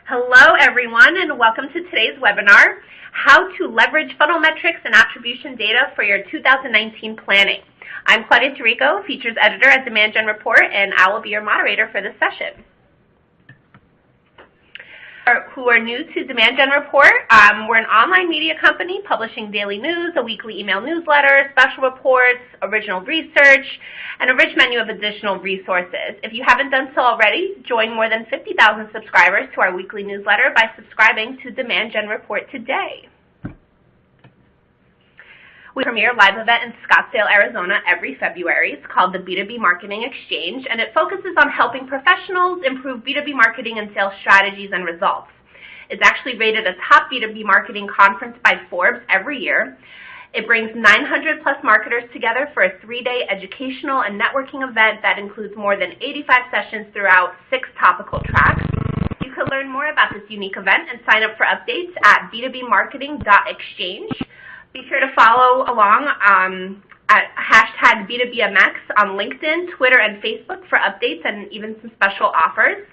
Hello everyone, and welcome to today's webinar, How to Leverage Funnel Metrics and Attribution Data for Your 2019 Planning. I'm Claudia Tirico, Features Editor at Demand Gen Report, and I will be your moderator for this session. Who are new to Demand Gen Report, we're an online media company publishing daily news, a weekly email newsletter, special reports, original research, and a rich menu of additional resources. If you haven't done so already, join more than 50,000 subscribers to our weekly newsletter by subscribing to Demand Gen Report today. We premiere a live event in Scottsdale, Arizona every February. It's called the B2B Marketing Exchange, and it focuses on helping professionals improve B2B marketing and sales strategies and results. It's actually rated a top B2B marketing conference by Forbes every year. It brings 900 plus marketers together for a 3-day educational and networking event that includes more than 85 sessions throughout 6 topical tracks. You can learn more about this unique event and sign up for updates at b2bmarketing.exchange. Be sure to follow along at hashtag B2BMX on LinkedIn, Twitter, and Facebook for updates and even some special offers.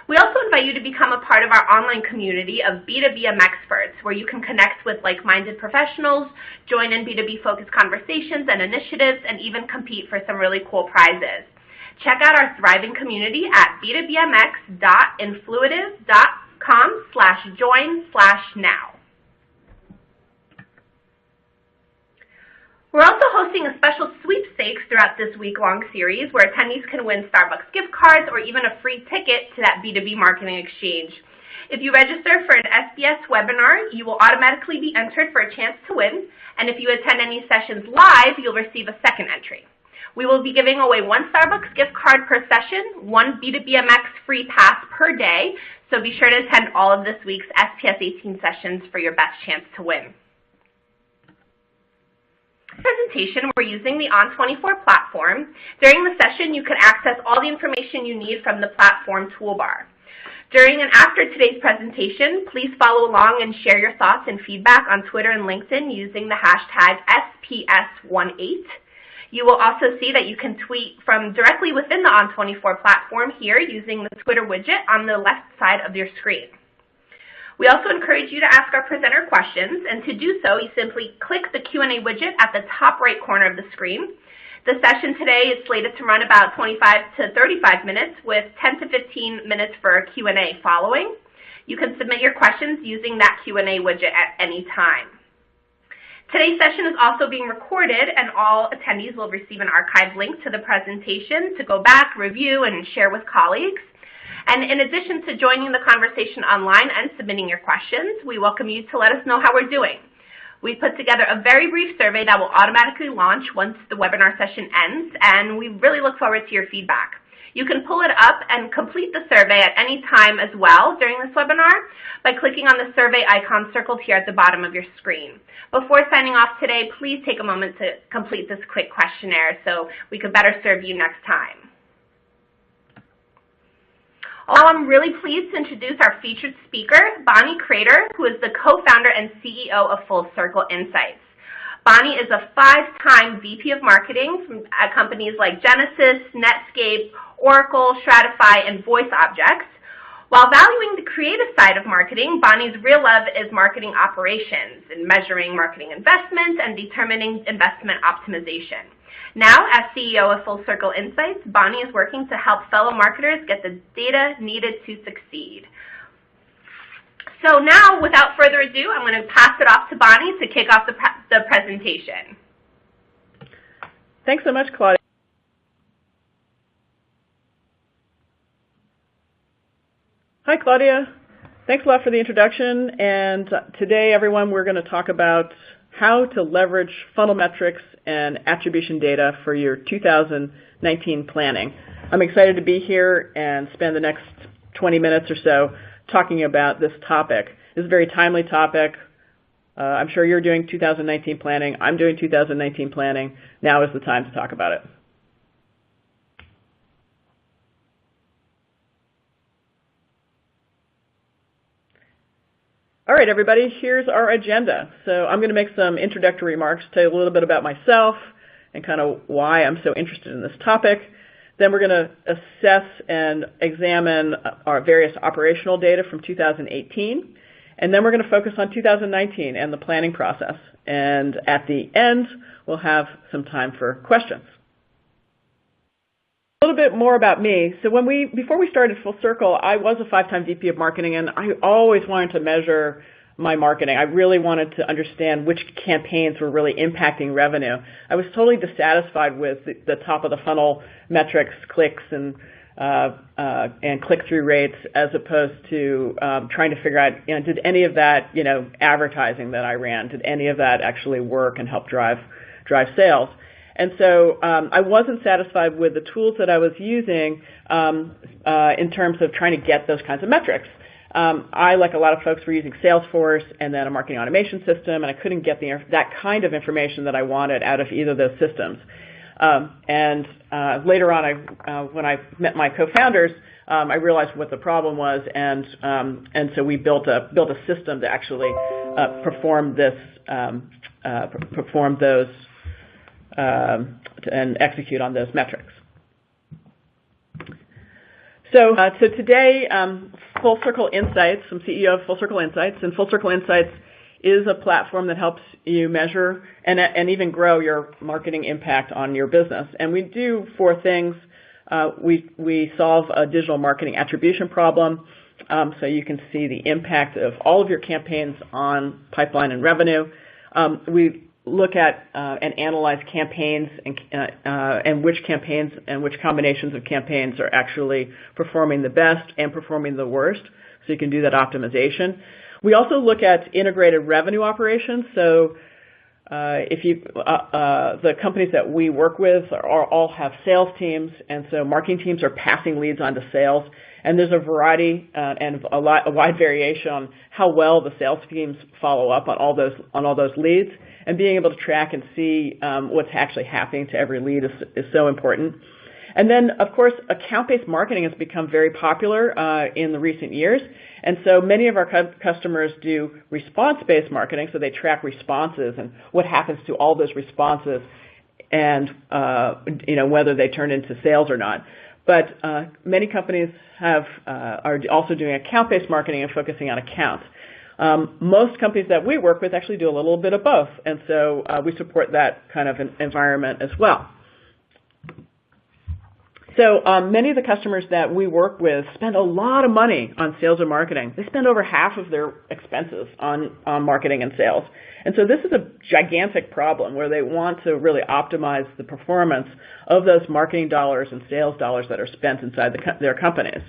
We also invite you to become a part of our online community of B2BM experts, where you can connect with like-minded professionals, join in B2B-focused conversations and initiatives, and even compete for some really cool prizes. Check out our thriving community at b2bmx.influitive.com/join/now. We're also hosting a special sweepstakes throughout this week-long series where attendees can win Starbucks gift cards or even a free ticket to that B2B Marketing Exchange. If you register for an SBS webinar, you will automatically be entered for a chance to win, and if you attend any sessions live, you'll receive a second entry. We will be giving away 1 Starbucks gift card per session, 1 B2BMX free pass per day, so be sure to attend all of this week's SPS 18 sessions for your best chance to win. Presentation, we're using the On24 platform. During the session, you can access all the information you need from the platform toolbar. During and after today's presentation, please follow along and share your thoughts and feedback on Twitter and LinkedIn using the hashtag SPS18. You will also see that you can tweet from directly within the On24 platform here using the Twitter widget on the left side of your screen. We also encourage you to ask our presenter questions, and to do so, you simply click the Q&A widget at the top right corner of the screen. The session today is slated to run about 25 to 35 minutes with 10 to 15 minutes for a Q&A following. You can submit your questions using that Q&A widget at any time. Today's session is also being recorded, and all attendees will receive an archived link to the presentation to go back, review, and share with colleagues. And in addition to joining the conversation online and submitting your questions, we welcome you to let us know how we're doing. We put together a very brief survey that will automatically launch once the webinar session ends, and we really look forward to your feedback. You can pull it up and complete the survey at any time as well during this webinar by clicking on the survey icon circled here at the bottom of your screen. Before signing off today, please take a moment to complete this quick questionnaire so we can better serve you next time. I'm really pleased to introduce our featured speaker, Bonnie Crater, who is the co-founder and CEO of Full Circle Insights. Bonnie is a 5-time VP of Marketing at companies like Genesys, Netscape, Oracle, Stratify, and VoiceObjects. While valuing the creative side of marketing, Bonnie's real love is marketing operations and measuring marketing investments and determining investment optimization. Now, as CEO of Full Circle Insights, Bonnie is working to help fellow marketers get the data needed to succeed. So now, without further ado, I'm going to pass it off to Bonnie to kick off the presentation. Thanks so much, Claudia. Hi, Claudia. Thanks a lot for the introduction. And today, everyone, we're going to talk about how to leverage funnel metrics and attribution data for your 2019 planning. I'm excited to be here and spend the next 20 minutes or so talking about this topic. This is a very timely topic. I'm sure you're doing 2019 planning. I'm doing 2019 planning. Now is the time to talk about it. All right, everybody, here's our agenda. So I'm going to make some introductory remarks, tell you a little bit about myself and kind of why I'm so interested in this topic. Then we're going to assess and examine our various operational data from 2018. And then we're going to focus on 2019 and the planning process. And at the end, we'll have some time for questions. A little bit more about me. So before we started Full Circle, I was a 5-time VP of marketing, and I always wanted to measure my marketing. I really wanted to understand which campaigns were really impacting revenue. I was totally dissatisfied with the top of the funnel metrics, clicks, and click-through rates, as opposed to trying to figure out, did any of that, advertising that I ran, did any of that actually work and help drive sales? And so I wasn't satisfied with the tools that I was using in terms of trying to get those kinds of metrics. I, like a lot of folks, were using Salesforce and then a marketing automation system, and I couldn't get that kind of information that I wanted out of either of those systems. And later on, when I met my co-founders, I realized what the problem was, and so we built a system to actually perform those and execute on those metrics. So today, Full Circle Insights, I'm CEO of Full Circle Insights, and Full Circle Insights is a platform that helps you measure and even grow your marketing impact on your business. And we do 4 things. We solve a digital marketing attribution problem, so you can see the impact of all of your campaigns on pipeline and revenue. We look at and analyze campaigns and which campaigns and which combinations of campaigns are actually performing the best and performing the worst, so you can do that optimization. We also look at integrated revenue operations. So the companies that we work with all have sales teams, and so marketing teams are passing leads on to sales. And there's a variety and a wide variation on how well the sales teams follow up on all those leads. And being able to track and see what's actually happening to every lead is so important. And then, of course, account-based marketing has become very popular in the recent years. And so many of our customers do response-based marketing, so they track responses and what happens to all those responses and whether they turn into sales or not. But many companies are also doing account-based marketing and focusing on accounts. Most companies that we work with actually do a little bit of both, and so we support that kind of an environment as well. So many of the customers that we work with spend a lot of money on sales and marketing. They spend over half of their expenses on marketing and sales. And so this is a gigantic problem where they want to really optimize the performance of those marketing dollars and sales dollars that are spent inside their companies.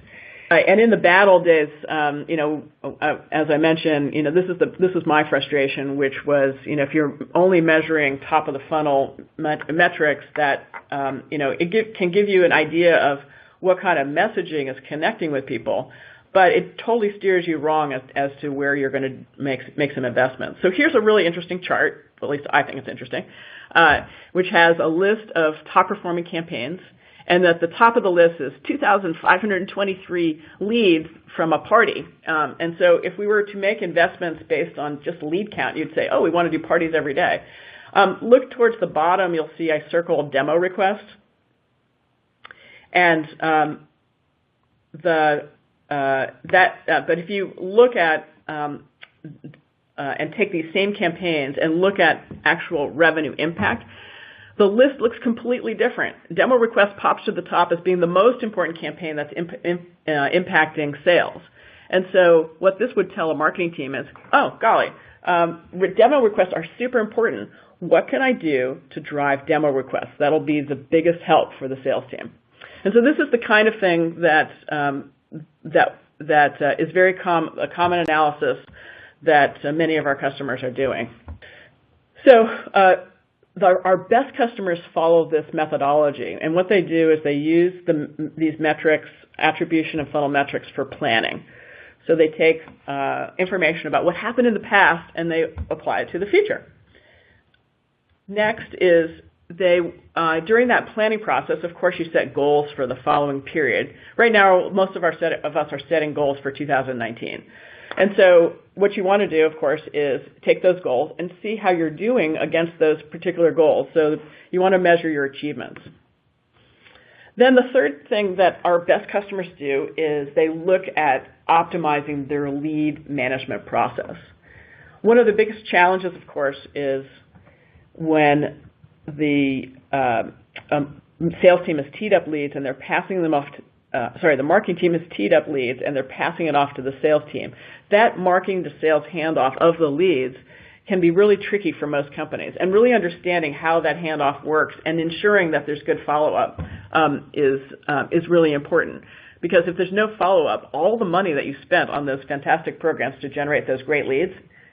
And in the bad old days, as I mentioned, this is my frustration, which was, if you're only measuring top of the funnel metrics, that it can give you an idea of what kind of messaging is connecting with people, but it totally steers you wrong as to where you're going to make some investments. So here's a really interesting chart, at least I think it's interesting, which has a list of top performing campaigns. And at the top of the list is 2,523 leads from a party. And so if we were to make investments based on just lead count, you'd say, oh, we want to do parties every day. Look towards the bottom, you'll see I circled demo requests. And but if you look at and take these same campaigns and look at actual revenue impact, the list looks completely different. Demo request pops to the top as being the most important campaign that's impacting sales. And so what this would tell a marketing team is, oh, golly, demo requests are super important. What can I do to drive demo requests? That'll be the biggest help for the sales team. And so this is the kind of thing that is very a common analysis that many of our customers are doing. So our best customers follow this methodology, and what they do is they use these metrics, attribution and funnel metrics, for planning. So they take information about what happened in the past and they apply it to the future. Next is during that planning process, of course, you set goals for the following period. Right now, most of us are setting goals for 2019. And so what you want to do, of course, is take those goals and see how you're doing against those particular goals. So you want to measure your achievements. Then the third thing that our best customers do is they look at optimizing their lead management process. One of the biggest challenges, of course, is when the sales team has teed up leads and they're passing them off to, the marketing team has teed up leads and they're passing it off to the sales team. That marketing to sales handoff of the leads can be really tricky for most companies, and really understanding how that handoff works and ensuring that there's good follow-up is really important. Because if there's no follow-up, all the money that you spent on those fantastic programs to generate those great leads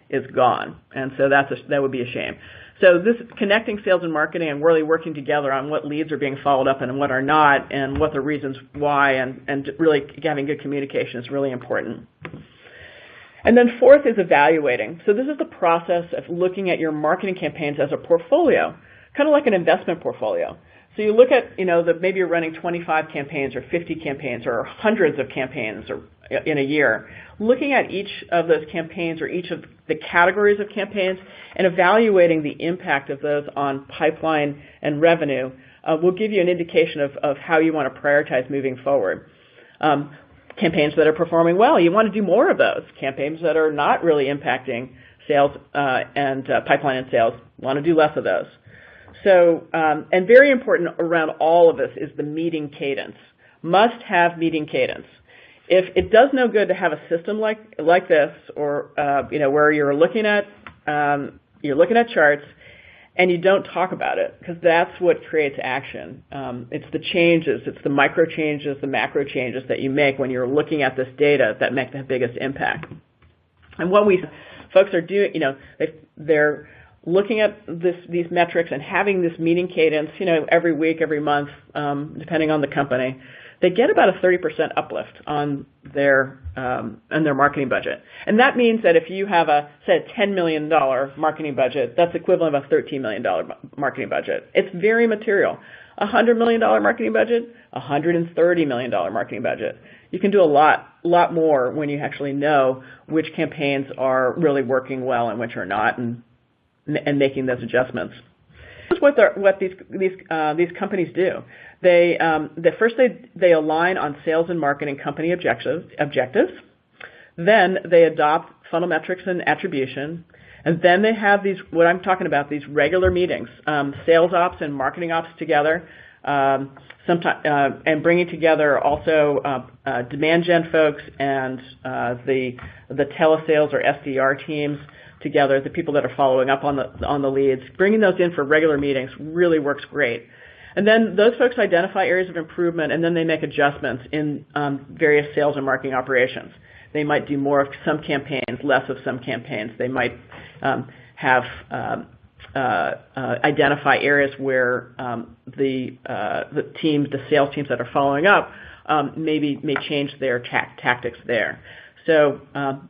is gone, and so that would be a shame. So this connecting sales and marketing and really working together on what leads are being followed up and what are not, and what the reasons why, and really having good communication is really important. And then fourth is evaluating. So this is the process of looking at your marketing campaigns as a portfolio, kind of like an investment portfolio. So you look at, maybe you're running 25 campaigns or 50 campaigns or hundreds of campaigns in a year. Looking at each of those campaigns or each of the categories of campaigns and evaluating the impact of those on pipeline and revenue will give you an indication of how you want to prioritize moving forward. Campaigns that are performing well, you want to do more of those. Campaigns that are not really impacting sales and pipeline and sales, want to do less of those. So, and very important around all of this is the meeting cadence. Must have meeting cadence. If it does no good to have a system like this, or where you're looking at charts and you don't talk about it, because that's what creates action. It's the changes, it's the micro changes, the macro changes that you make when you're looking at this data that make the biggest impact. And what folks are doing, they're looking at these metrics and having this meeting cadence, every week, every month, depending on the company. They get about a 30% uplift on their marketing budget. And that means that if you have a $10 million marketing budget, that's equivalent of a $13 million marketing budget. It's very material. A $100 million marketing budget, a $130 million marketing budget. You can do a lot more when you actually know which campaigns are really working well and which are not, and making those adjustments. This is what these companies do. They align on sales and marketing company objectives. Then they adopt funnel metrics and attribution, and then they have what I'm talking about, these regular meetings, sales ops and marketing ops together, and bringing together also demand gen folks and the telesales or SDR teams together, the people that are following up on the leads. Bringing those in for regular meetings really works great. And then those folks identify areas of improvement, and then they make adjustments in various sales and marketing operations. They might do more of some campaigns, less of some campaigns. They might identify areas where the sales teams that are following up may change their tactics there. So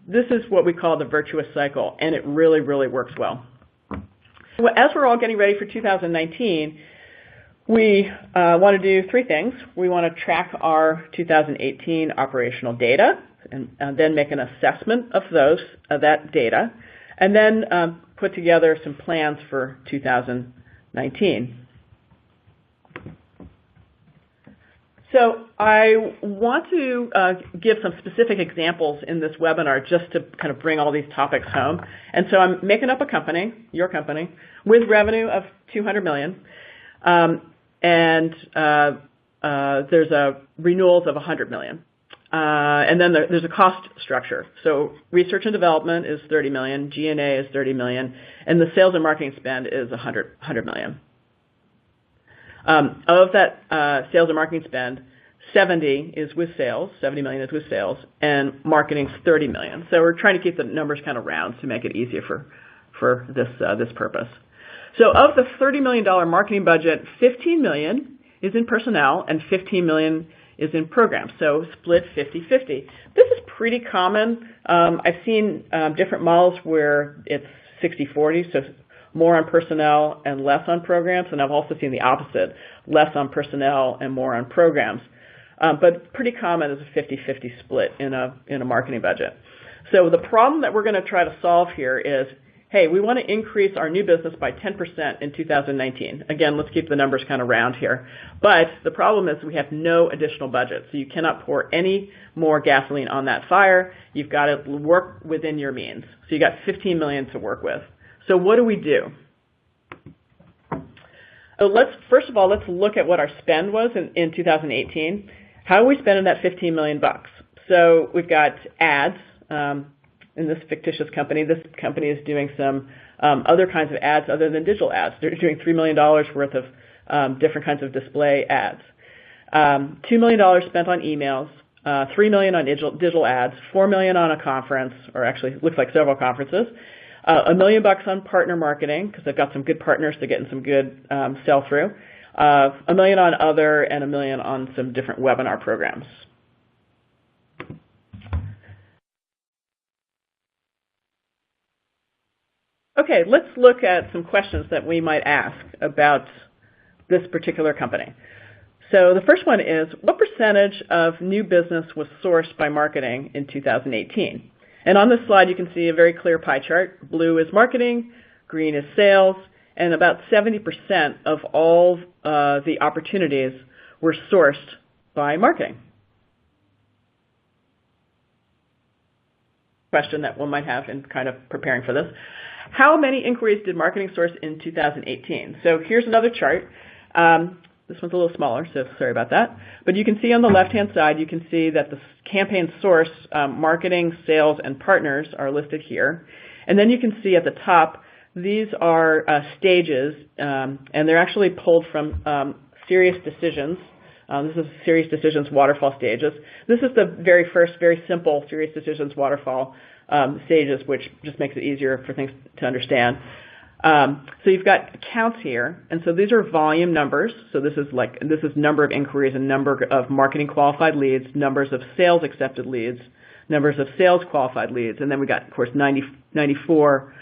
this is what we call the virtuous cycle, and it really, really works well. As we're all getting ready for 2019, we want to do three things. We want to track our 2018 operational data, and then make an assessment of that data, and then put together some plans for 2019. So I want to give some specific examples in this webinar just to kind of bring all these topics home. And so I'm making up a company, your company, with revenue of $200 million, and there's a renewals of $100 million. And then there's a cost structure. So research and development is $30 million, G&A is $30 million, and the sales and marketing spend is $100 million. Of that sales and marketing spend, 70 is with sales, 70 million is with sales, and marketing's 30 million. So we're trying to keep the numbers kind of round to make it easier for this purpose. So of the $30 million marketing budget, 15 million is in personnel and 15 million is in programs. So split 50-50. This is pretty common. I've seen different models where it's 60-40, so more on personnel and less on programs, and I've also seen the opposite, less on personnel and more on programs. But pretty common is a 50-50 split in a marketing budget. So the problem that we're going to try to solve here is, hey, we want to increase our new business by 10% in 2019. Again, let's keep the numbers kind of round here. But the problem is we have no additional budget, so you cannot pour any more gasoline on that fire. You've got to work within your means. So you got $15 million to work with. So what do? So first of all, let's look at what our spend was in 2018. How are we spending that $15 million bucks? So we've got ads. In this fictitious company, this company is doing some other kinds of ads other than digital ads. They're doing $3 million worth of different kinds of display ads. $2 million spent on emails, $3 million on digital ads, $4 million on a conference, or actually it looks like several conferences, $1 million bucks on partner marketing because they've got some good partners to get in some good sell-through, $1 million on other, and $1 million on some different webinar programs. Okay, let's look at some questions that we might ask about this particular company. So the first one is, what percentage of new business was sourced by marketing in 2018? And on this slide, you can see a very clear pie chart. Blue is marketing, green is sales, and about 70% of all the opportunities were sourced by marketing. Question that one might have in kind of preparing for this. How many inquiries did marketing source in 2018? So here's another chart. This one's a little smaller, so sorry about that. But you can see on the left-hand side, you can see that the campaign source, marketing, sales, and partners are listed here. And then you can see at the top, these are stages, and they're actually pulled from Serious Decisions. This is Serious Decisions waterfall stages. This is the very first, very simple Serious Decisions waterfall stages, which just makes it easier for things to understand. So you've got counts here, and so these are volume numbers. So this is number of inquiries and number of marketing qualified leads, numbers of sales accepted leads, numbers of sales qualified leads, and then we got, of course, 94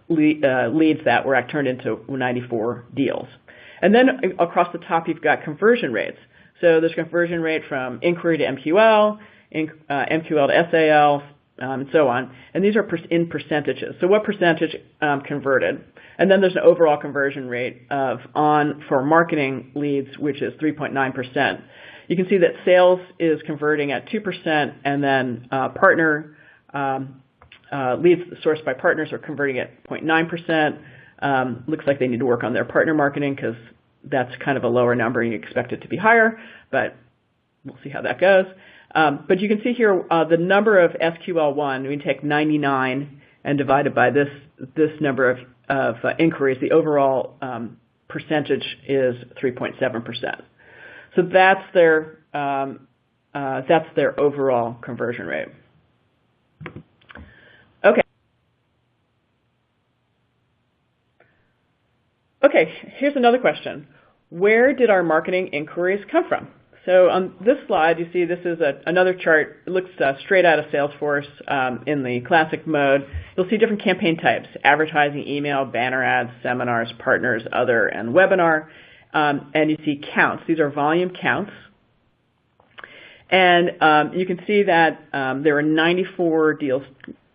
leads that were turned into 94 deals. And then across the top, you've got conversion rates. So there's conversion rate from inquiry to MQL, MQL to SAL, and so on. And these are in percentages. So what percentage converted? And then there's an overall conversion rate for marketing leads, which is 3.9%. You can see that sales is converting at 2%, and then partner leads sourced by partners are converting at 0.9%. Looks like they need to work on their partner marketing because that's kind of a lower number and you expect it to be higher, but we'll see how that goes. But you can see here the number of SQL1, we take 99 and divide it by this number of inquiries. The overall percentage is 3.7%. So that's their overall conversion rate. Okay, here's another question. Where did our marketing inquiries come from? So on this slide, you see this is another chart. It looks straight out of Salesforce in the classic mode. You'll see different campaign types: advertising, email, banner ads, seminars, partners, other, and webinar. And you see counts. These are volume counts. And you can see that there were 94 deals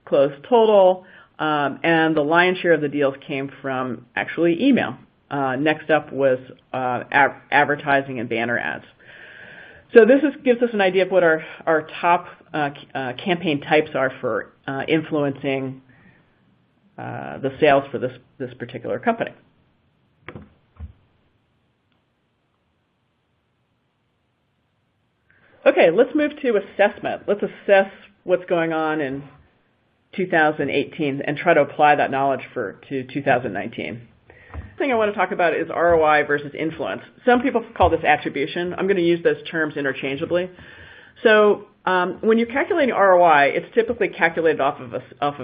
closed total, and the lion's share of the deals came from actually email. Next up was advertising and banner ads. So this gives us an idea of what our top campaign types are for influencing the sales for this particular company. Okay, let's move to assessment. Let's assess what's going on in 2018 and try to apply that knowledge to 2019. The thing I want to talk about is ROI versus influence. Some people call this attribution. I'm going to use those terms interchangeably. So when you're calculating ROI, it's typically calculated off of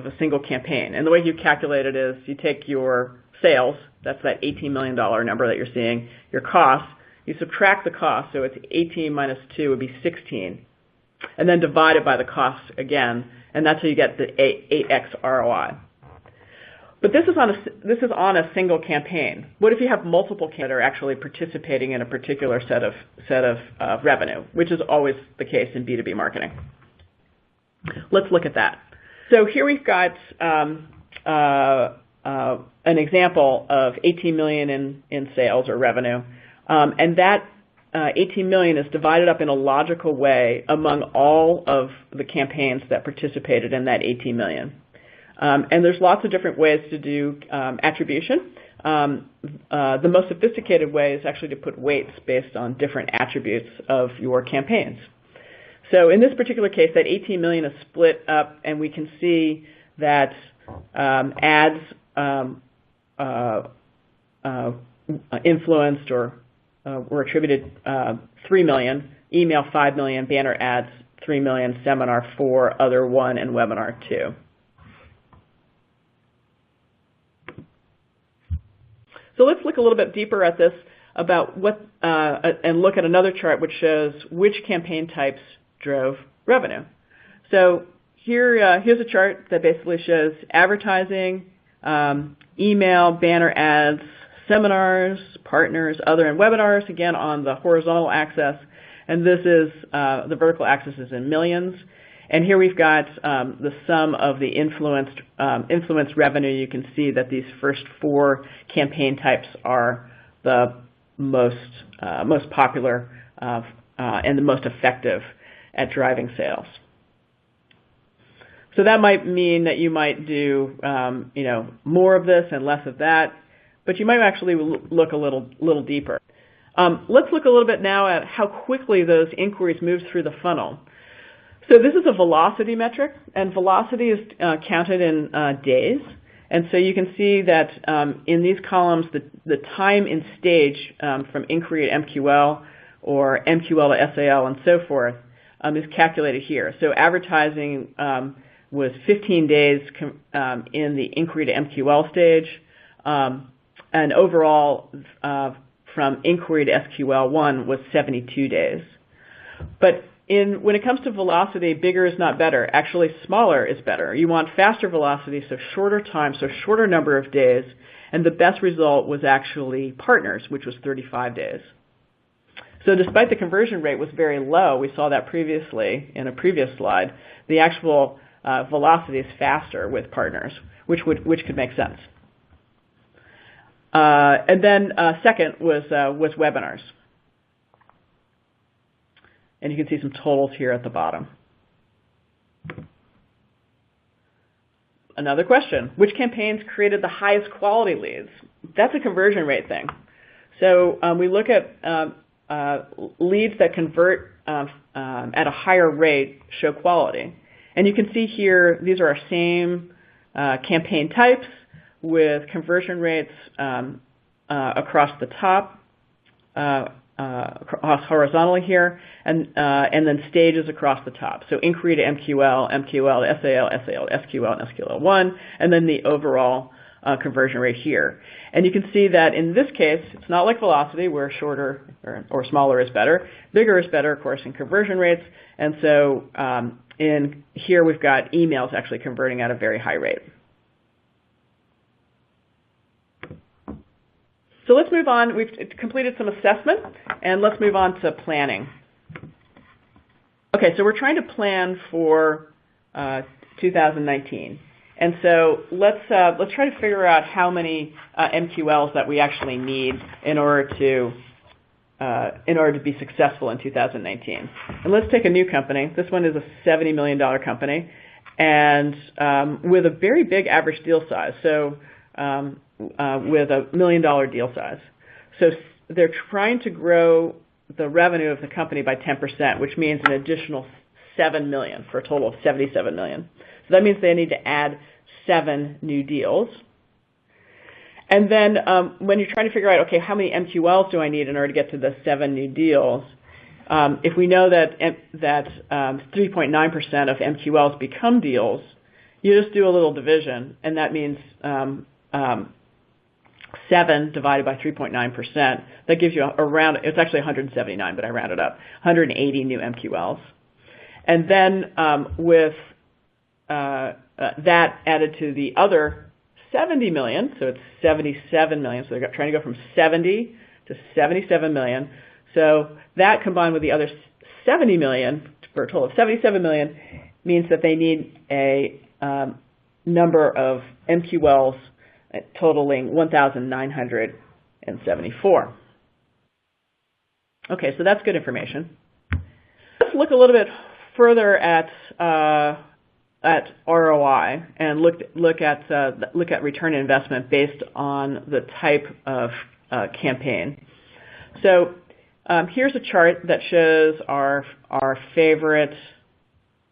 a single campaign. And the way you calculate it is you take your sales, that's that $18 million number that you're seeing, your costs, you subtract the cost, so it's 18 minus 2 would be 16, and then divide it by the cost again, and that's how you get the 8x ROI. But this is on a single campaign. What if you have multiple campaigns that are actually participating in a particular set of revenue, which is always the case in B2B marketing? Let's look at that. So here we've got an example of 18 million in sales or revenue, and that 18 million is divided up in a logical way among all of the campaigns that participated in that 18 million. And there's lots of different ways to do attribution. The most sophisticated way is actually to put weights based on different attributes of your campaigns. So in this particular case, that 18 million is split up, and we can see that ads influenced or were attributed 3 million, email 5 million, banner ads 3 million, seminar 4, other 1, and webinar 2. So let's look a little bit deeper at this about what, and look at another chart which shows which campaign types drove revenue. So here's a chart that basically shows advertising, email, banner ads, seminars, partners, other, and webinars, again on the horizontal axis, and this is the vertical axis is in millions. And here we've got the sum of the influenced revenue. You can see that these first 4 campaign types are the most popular and the most effective at driving sales. So that might mean that you might do more of this and less of that, but you might actually look a little deeper. Let's look a little bit now at how quickly those inquiries move through the funnel. So this is a velocity metric, and velocity is counted in days. And so you can see that in these columns, the time in stage from inquiry to MQL or MQL to SAL and so forth is calculated here. So advertising was 15 days in the inquiry to MQL stage, and overall from inquiry to SQL1 was 72 days. But when it comes to velocity, bigger is not better. Actually, smaller is better. You want faster velocity, so shorter time, so shorter number of days, and the best result was actually partners, which was 35 days. So despite the conversion rate was very low, we saw that previously in a previous slide, the actual velocity is faster with partners, which could make sense. And then second was webinars. And you can see some totals here at the bottom. Another question, which campaigns created the highest quality leads? That's a conversion rate thing. So we look at leads that convert at a higher rate show quality. And you can see here, these are our same campaign types with conversion rates across the top, horizontally here, and then stages across the top. So inquiry to MQL, MQL to SAL, SAL to SQL, and SQL1, and then the overall conversion rate here. And you can see that in this case, it's not like velocity where shorter or smaller is better. Bigger is better, of course, in conversion rates. And so in here we've got emails actually converting at a very high rate. So let's move on. We've completed some assessment, and let's move on to planning. Okay, so we're trying to plan for 2019. And so let's try to figure out how many MQLs that we actually need in order to be successful in 2019. And let's take a new company. This one is a $70 million company, and with a very big average deal size. So with a $1 million deal size. So they're trying to grow the revenue of the company by 10%, which means an additional 7 million for a total of 77 million. So that means they need to add 7 new deals. And then when you're trying to figure out, okay, how many MQLs do I need in order to get to the 7 new deals, if we know that 3.9% of MQLs become deals, you just do a little division, and that means 7 divided by 3.9%, that gives you around, it's actually 179, but I rounded up, 180 new MQLs. And then with that added to the other 70 million, so it's 77 million, so they're trying to go from 70 to 77 million. So that combined with the other 70 million, for a total of 77 million, means that they need a number of MQLs totaling 1,974. Okay, so that's good information. Let's look a little bit further at ROI and look at return on investment based on the type of campaign. So here's a chart that shows our favorite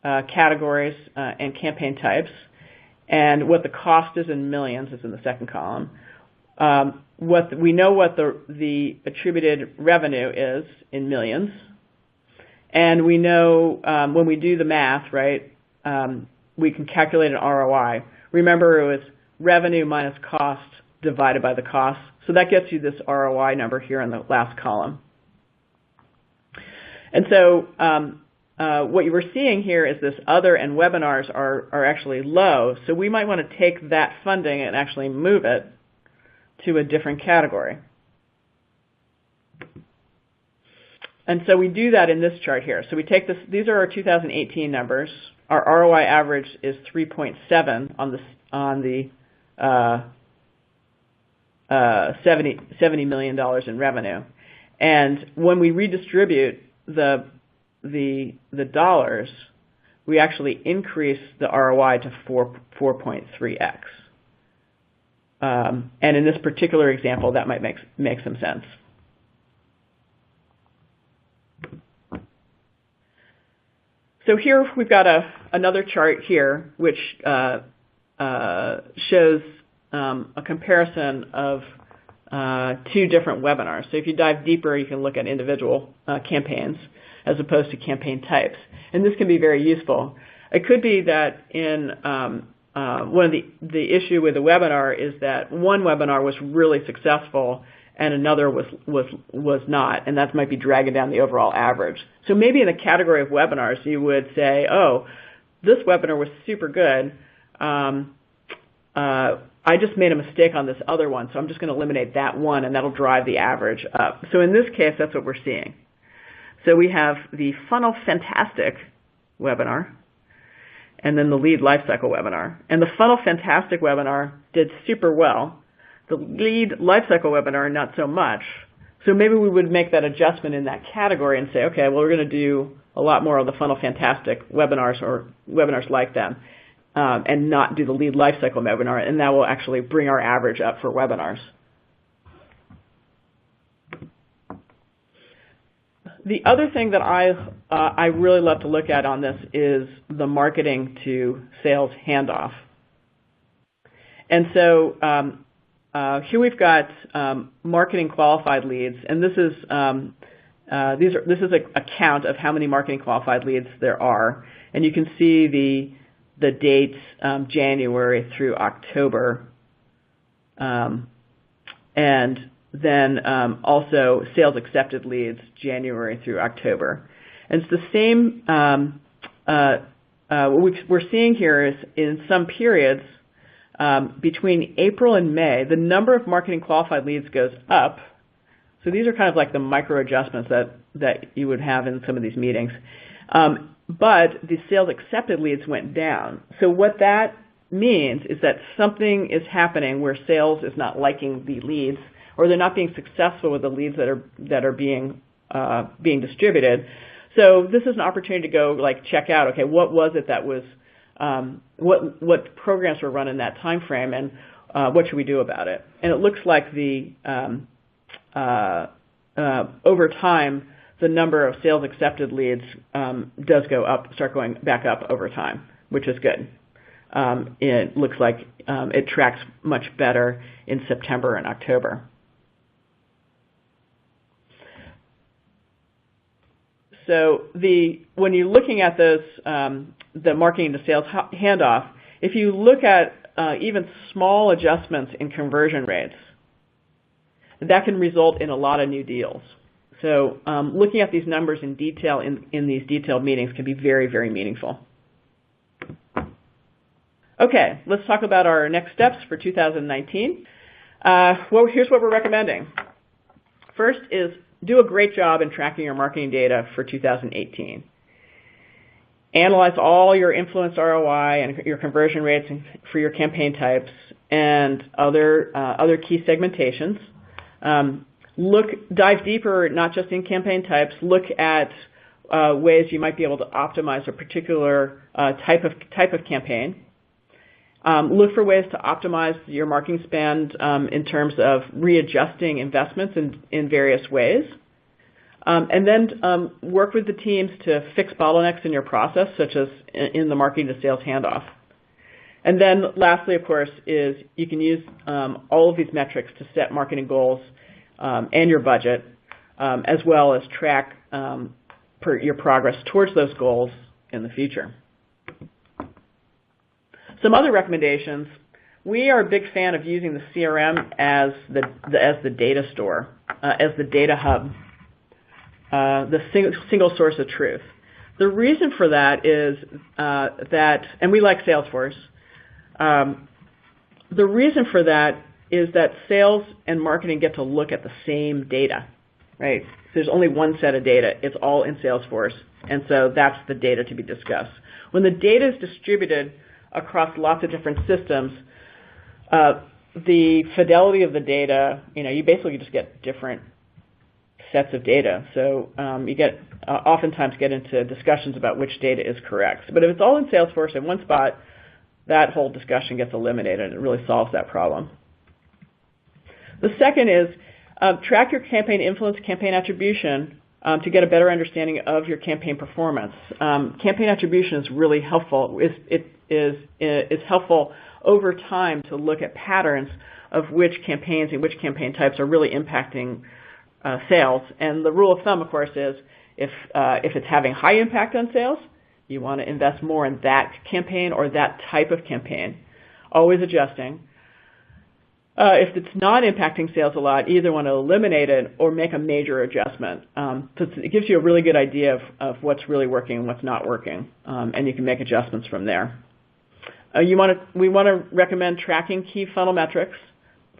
categories and campaign types, and what the cost is in millions is in the second column. We know what the attributed revenue is in millions, and we know when we do the math, right, we can calculate an ROI. Remember, it was revenue minus cost divided by the cost. So that gets you this ROI number here in the last column. And so what you were seeing here is this other and webinars are actually low. So we might want to take that funding and actually move it to a different category. And so we do that in this chart here. So we take this, these are our 2018 numbers. Our ROI average is 3.7 on the $70 million in revenue. And when we redistribute the dollars, we actually increase the ROI to 4.3x. And in this particular example, that might make some sense. So here we've got another chart here which shows a comparison of two different webinars. So if you dive deeper, you can look at individual campaigns as opposed to campaign types. And this can be very useful. It could be that in one of the issue with the webinar is that one webinar was really successful and another was not, and that might be dragging down the overall average. So maybe in a category of webinars, you would say, oh, this webinar was super good. I just made a mistake on this other one, so I'm just going to eliminate that one, and that'll drive the average up. So in this case, that's what we're seeing. So we have the Funnel Fantastic webinar, and then the Lead Lifecycle webinar. And the Funnel Fantastic webinar did super well. The Lead Lifecycle webinar, not so much. So maybe we would make that adjustment in that category and say, okay, well, we're going to do a lot more of the Funnel Fantastic webinars or webinars like them, and not do the Lead Lifecycle webinar, and that will actually bring our average up for webinars. The other thing that I really love to look at on this is the marketing to sales handoff. And so here we've got marketing qualified leads, and this is this is a count of how many marketing qualified leads there are, and you can see the dates January through October, and then also sales accepted leads January through October. And it's the same. What we're seeing here is in some periods between April and May, the number of marketing qualified leads goes up. So these are kind of like the micro adjustments that you would have in some of these meetings. But the sales accepted leads went down. So what that means is that something is happening where sales is not liking the leads, or they're not being successful with the leads that are being distributed. So this is an opportunity to go check out, okay, what was it that was what programs were run in that time frame, and what should we do about it? And it looks like the over time, the number of sales accepted leads does go up, start going back up over time, which is good. It looks like it tracks much better in September and October. So when you're looking at those, the marketing to sales handoff, if you look at even small adjustments in conversion rates, that can result in a lot of new deals. So looking at these numbers in detail in these detailed meetings can be very, very meaningful. Okay, let's talk about our next steps for 2019. Well, here's what we're recommending. First is do a great job in tracking your marketing data for 2018. Analyze all your influence ROI and your conversion rates for your campaign types and other key segmentations. Dive deeper, not just in campaign types. Look at ways you might be able to optimize a particular type of campaign. Look for ways to optimize your marketing spend in terms of readjusting investments in various ways. And then work with the teams to fix bottlenecks in your process, such as in the marketing to sales handoff. And then lastly, of course, is you can use all of these metrics to set marketing goals and your budget, as well as track your progress towards those goals in the future. Some other recommendations. We are a big fan of using the CRM as the data store, as the data hub, the single source of truth. The reason for that is and we like Salesforce. The reason for that is that sales and marketing get to look at the same data, right? There's only one set of data. It's all in Salesforce, and so that's the data to be discussed. When the data is distributed across lots of different systems, the fidelity of the data, you basically just get different sets of data. So you oftentimes get into discussions about which data is correct. But if it's all in Salesforce in one spot, that whole discussion gets eliminated, and it really solves that problem. The second is track your campaign influence, campaign attribution to get a better understanding of your campaign performance. Campaign attribution is really helpful. It is helpful over time to look at patterns of which campaigns and which campaign types are really impacting sales. And the rule of thumb, of course, is if it's having high impact on sales, you want to invest more in that campaign or that type of campaign, always adjusting. If it's not impacting sales a lot, you either want to eliminate it or make a major adjustment. So it gives you a really good idea of what's really working and what's not working, and you can make adjustments from there. We want to recommend tracking key funnel metrics,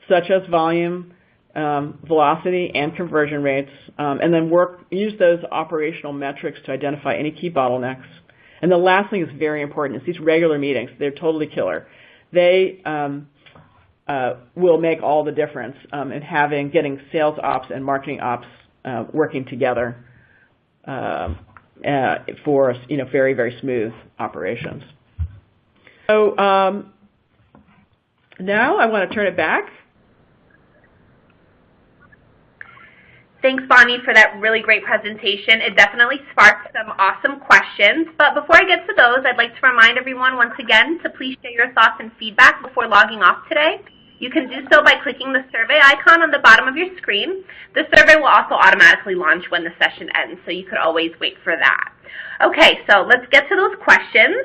such as volume, velocity, and conversion rates, and then use those operational metrics to identify any key bottlenecks. And the last thing is very important, is these regular meetings. They're totally killer. They will make all the difference in getting sales ops and marketing ops working together for very, very smooth operations. So now I want to turn it back. Thanks, Bonnie, for that really great presentation. It definitely sparked some awesome questions. But before I get to those, I'd like to remind everyone once again to please share your thoughts and feedback before logging off today. You can do so by clicking the survey icon on the bottom of your screen. The survey will also automatically launch when the session ends, so you could always wait for that. Okay, so let's get to those questions.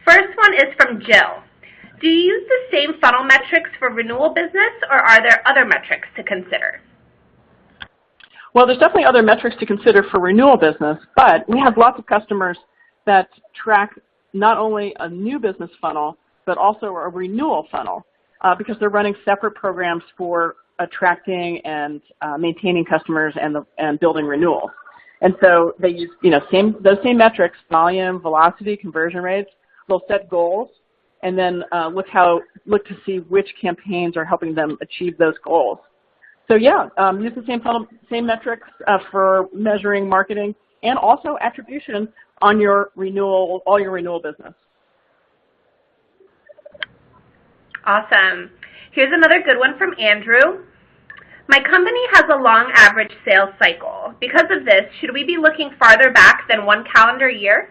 First one is from Jill. Do you use the same funnel metrics for renewal business, or are there other metrics to consider? Well, there's definitely other metrics to consider for renewal business, but we have lots of customers that track not only a new business funnel, but also a renewal funnel because they're running separate programs for attracting and maintaining customers and building renewals. And so they use those same metrics, volume, velocity, conversion rates. They'll set goals and then look to see which campaigns are helping them achieve those goals. So yeah, use the same metrics for measuring marketing and also attribution on all your renewal business. Awesome. Here's another good one from Andrew. My company has a long average sales cycle. Because of this, should we be looking farther back than 1 calendar year?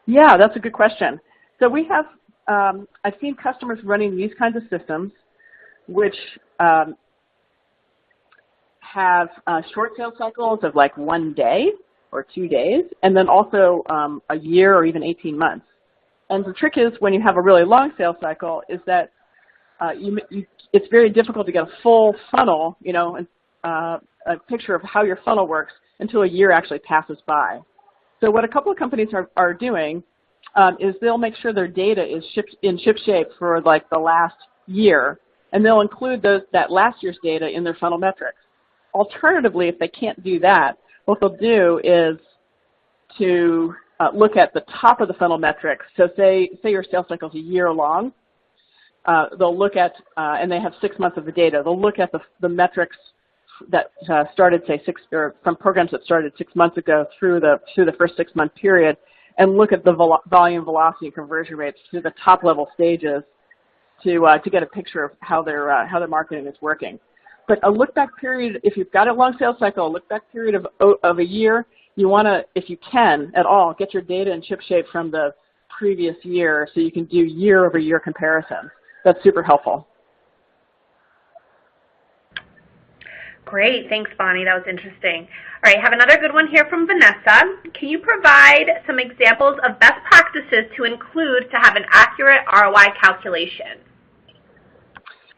Yeah, that's a good question. So we have, I've seen customers running these kinds of systems, which have short sales cycles of like 1 day or 2 days, and then also a year or even 18 months. And the trick is when you have a really long sales cycle is that it's very difficult to get a full funnel, a picture of how your funnel works until a year actually passes by. So what a couple of companies are doing is they'll make sure their data is in ship shape for like the last year, and they'll include that last year's data in their funnel metrics. Alternatively, if they can't do that, what they'll do is to look at the top of the funnel metrics. So say your sales cycle is a year long. They'll look at, and they have 6 months of the data. They'll look at the metrics that started, say, from programs that started 6 months ago through the first 6 month period, and look at the volume, velocity, and conversion rates through the top level stages to get a picture of how their marketing is working. But a look back period, if you've got a long sales cycle, a look back period of a year, you want to, if you can at all, get your data in chip shape from the previous year so you can do year-over-year comparisons. That's super helpful. Great. Thanks, Bonnie. That was interesting. All right, I have another good one here from Vanessa. Can you provide some examples of best practices to include to have an accurate ROI calculation?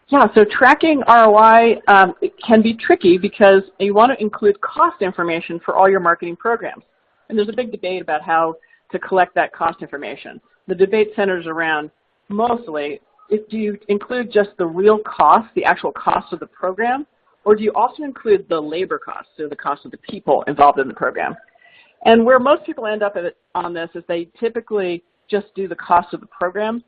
Yeah, so tracking ROI it can be tricky because you want to include cost information for all your marketing programs. And there's a big debate about how to collect that cost information. The debate centers around mostly, do you include just the real cost, the actual cost of the program, or do you also include the labor costs, so the cost of the people involved in the program? And where most people end up on this is they typically just do the cost of the program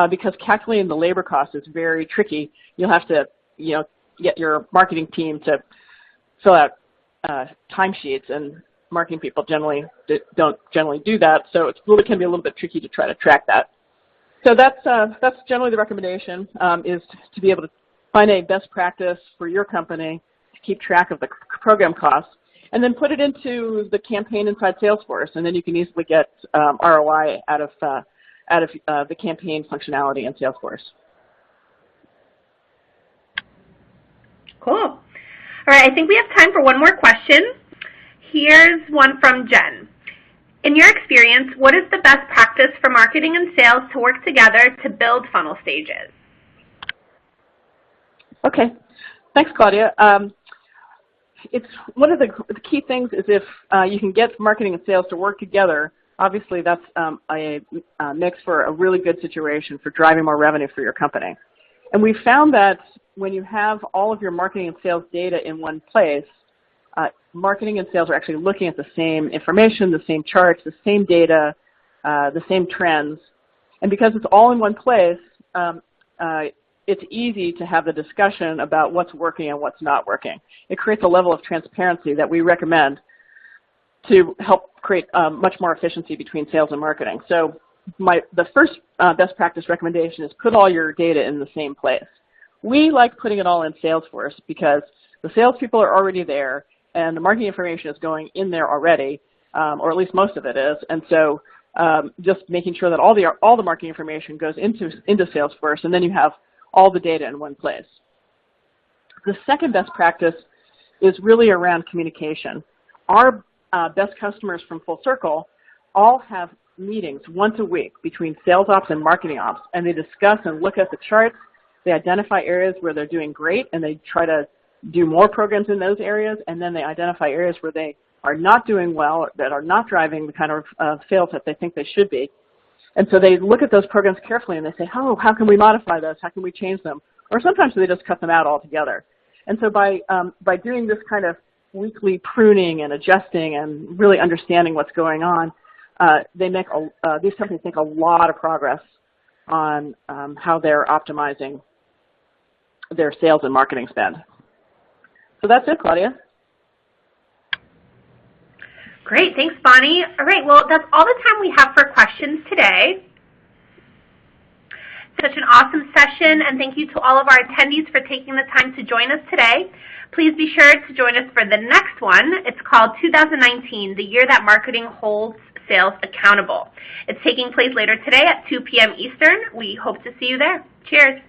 because calculating the labor cost is very tricky. You'll have to, get your marketing team to fill out timesheets, and marketing people don't generally do that. So it really can be a little bit tricky to try to track that. So that's generally the recommendation is to be able to find a best practice for your company to keep track of the program costs, and then put it into the campaign inside Salesforce, and then you can easily get ROI out of the campaign functionality in Salesforce. Cool. All right, I think we have time for one more question. Here's one from Jen. In your experience, what is the best practice for marketing and sales to work together to build funnel stages? Okay. Thanks, Claudia. It's one of the key things is if you can get marketing and sales to work together, obviously that's a mix for a really good situation for driving more revenue for your company. And we found that when you have all of your marketing and sales data in one place, marketing and sales are actually looking at the same information, the same charts, the same data, the same trends. And because it's all in one place, it's easy to have the discussion about what's working and what's not working. It creates a level of transparency that we recommend to help create much more efficiency between sales and marketing. So the first best practice recommendation is put all your data in the same place. We like putting it all in Salesforce because the salespeople are already there and the marketing information is going in there already, or at least most of it is. And so just making sure that all the marketing information goes into Salesforce, and then you have all the data in one place. The second best practice is really around communication. Our best customers from Full Circle all have meetings once a week between sales ops and marketing ops, and they discuss and look at the charts. They identify areas where they're doing great, and they try to do more programs in those areas, and then they identify areas where they are not doing well, that are not driving the kind of sales that they think they should be. And so they look at those programs carefully, and they say, oh, how can we modify those? How can we change them? Or sometimes they just cut them out altogether. And so by doing this kind of weekly pruning and adjusting and really understanding what's going on, these companies make a lot of progress on how they're optimizing their sales and marketing spend. So that's it, Claudia. Great. Thanks, Bonnie. All right. Well, that's all the time we have for questions today. Such an awesome session, and thank you to all of our attendees for taking the time to join us today. Please be sure to join us for the next one. It's called 2019, the year that marketing holds sales accountable. It's taking place later today at 2 p.m. Eastern. We hope to see you there. Cheers.